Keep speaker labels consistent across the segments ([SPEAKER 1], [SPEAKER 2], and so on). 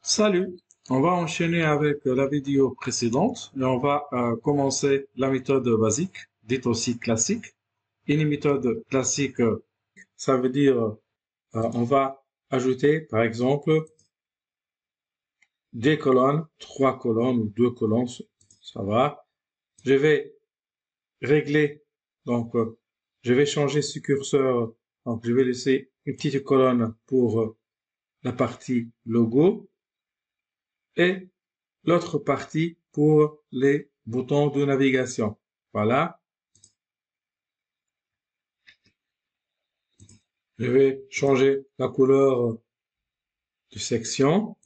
[SPEAKER 1] Salut, on va enchaîner avec la vidéo précédente et on va commencer la méthode basique, dite aussi classique. Une méthode classique, ça veut dire on va ajouter par exemple des colonnes, trois colonnes ou deux colonnes, ça va. Je vais régler, donc je vais changer ce curseur, donc je vais laisser une petite colonne pour la partie logo et l'autre partie pour les boutons de navigation. Voilà. Je vais changer la couleur de section.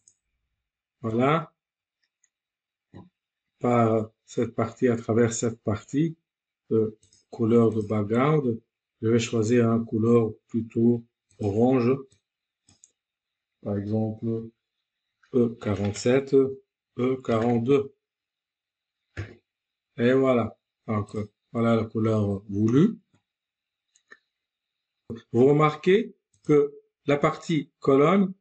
[SPEAKER 1] Voilà. Par cette partie, à travers cette partie, couleur de background. Je vais choisir une couleur plutôt orange. Par exemple, E47, E42. Et voilà. Donc, voilà la couleur voulue. Vous remarquez que la partie colonne,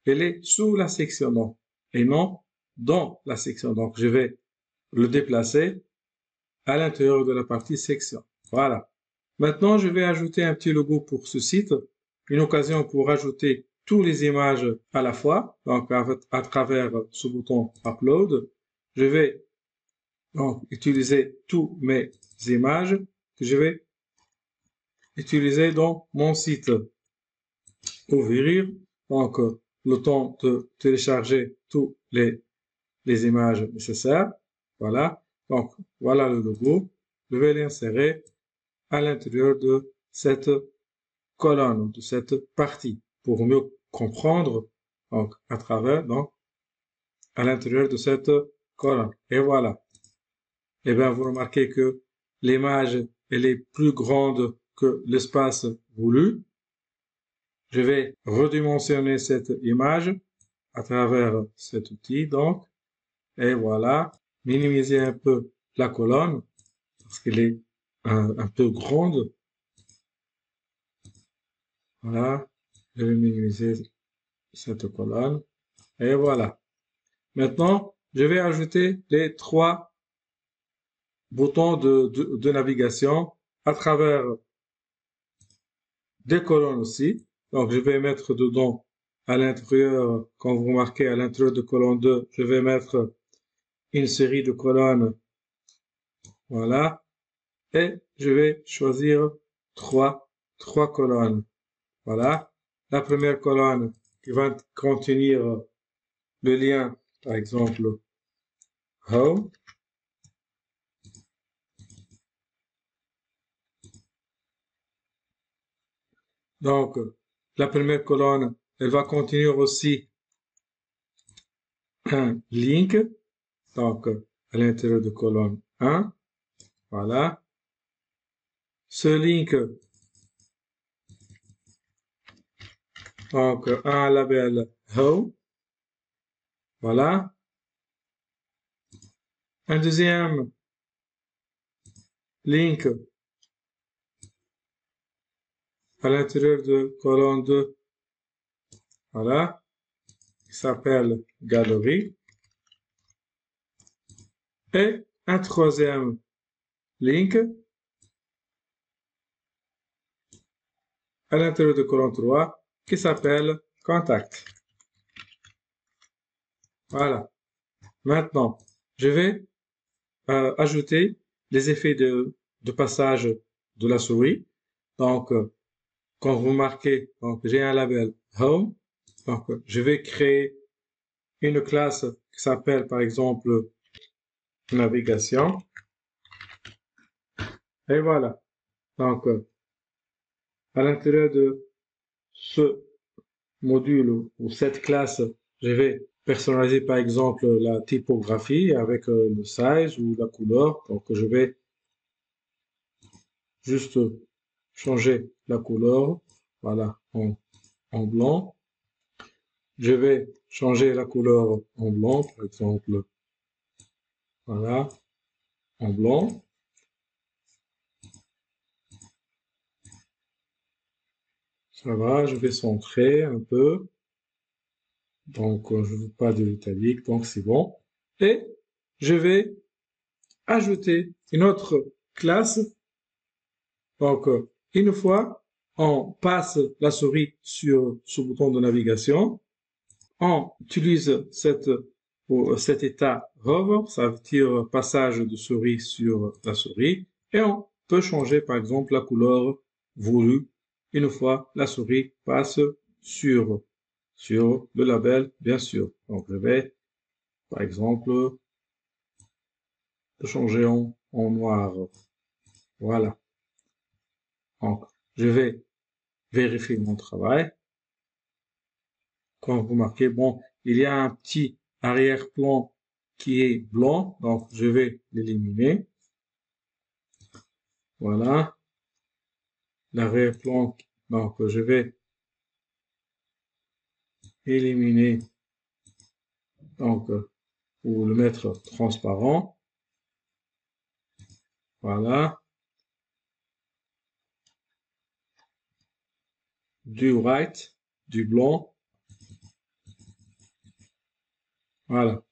[SPEAKER 1] elle est sous la section donc, et non dans la section. Donc, je vais le déplacer à l'intérieur de la partie section. Voilà. Maintenant, je vais ajouter un petit logo pour ce site, une occasion pour ajouter toutes les images à la fois, donc à travers ce bouton Upload. Je vais donc utiliser toutes mes images que je vais utiliser dans mon site. Ouvrir, donc le temps de télécharger toutes les images nécessaires. Voilà, donc voilà le logo. Je vais l'insérer à l'intérieur de cette colonne, de cette partie, pour mieux comprendre, donc à travers, donc à l'intérieur de cette colonne. Et voilà. Et bien, vous remarquez que l'image, elle est plus grande que l'espace voulu. Je vais redimensionner cette image à travers cet outil, donc, et voilà, minimiser un peu la colonne, parce qu'elle est un peu grande. Voilà, je vais minimiser cette colonne, et voilà. Maintenant, je vais ajouter les trois boutons de navigation à travers des colonnes aussi. Donc, je vais mettre dedans, à l'intérieur, quand vous remarquez à l'intérieur de colonne 2, je vais mettre une série de colonnes. Voilà. Et je vais choisir trois colonnes. Voilà. La première colonne qui va contenir le lien, par exemple, home. Donc, la première colonne, elle va contenir aussi un link. Donc, à l'intérieur de colonne 1. Voilà. Ce link, donc, un label home. Voilà. Un deuxième link à l'intérieur de colonne 2. Voilà. Qui s'appelle galerie. Et un troisième link à l'intérieur de colonne 3 qui s'appelle contact. Voilà. Maintenant, je vais ajouter les effets de passage de la souris. Donc, quand vous marquez, donc j'ai un label Home. Donc, je vais créer une classe qui s'appelle par exemple navigation. Et voilà. Donc, à l'intérieur de ce module ou cette classe, je vais personnaliser par exemple la typographie avec le size ou la couleur. Donc, je vais juste changer la couleur. Voilà, en blanc. Je vais changer la couleur en blanc, par exemple. Voilà, en blanc. Ça va, je vais centrer un peu. Donc, je ne veux pas de l'italique, donc c'est bon. Et je vais ajouter une autre classe. Donc, une fois, on passe la souris sur ce bouton de navigation. On utilise cet état hover, ça veut dire passage de souris sur la souris. Et on peut changer, par exemple, la couleur voulue une fois la souris passe sur le label, bien sûr. Donc, je vais, par exemple, changer en noir. Voilà. Donc, je vais vérifier mon travail. Comme vous remarquez, bon, il y a un petit arrière-plan qui est blanc, donc je vais l'éliminer. Voilà. L'arrière-plan, donc je vais éliminer, donc, ou le mettre transparent. Voilà. Du white, du blanc. Voilà.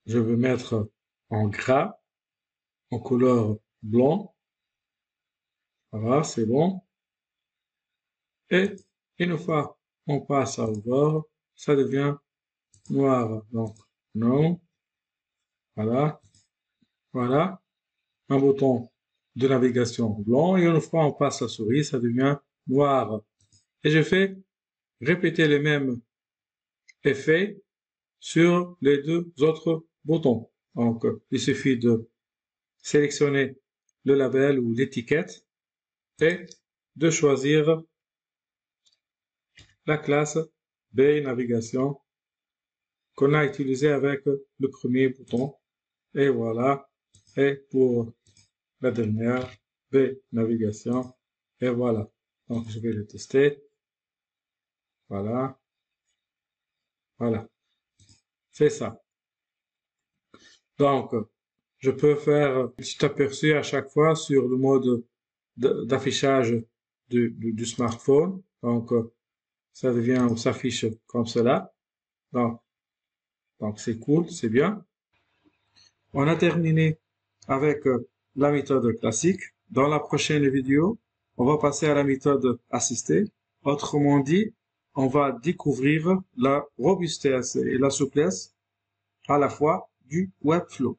[SPEAKER 1] Je vais mettre en gras, en couleur blanc. Voilà, c'est bon. Et une fois on passe à over, ça devient noir. Donc, non. Voilà. Voilà. Un bouton de navigation blanc. Et une fois on passe la souris, ça devient noir. Et je fais répéter les mêmes effets sur les deux autres boutons. Donc, il suffit de sélectionner le label ou l'étiquette et de choisir la classe B navigation qu'on a utilisé avec le premier bouton. Et voilà. Et pour la dernière, B navigation. Et voilà. Donc, je vais le tester. Voilà. Voilà. C'est ça. Donc, je peux faire un petit aperçu à chaque fois sur le mode d'affichage du smartphone. Donc, ça devient, ou s'affiche comme cela. Donc c'est cool, c'est bien. On a terminé avec la méthode classique. Dans la prochaine vidéo, on va passer à la méthode assistée. Autrement dit, on va découvrir la robustesse et la souplesse à la fois du Webflow.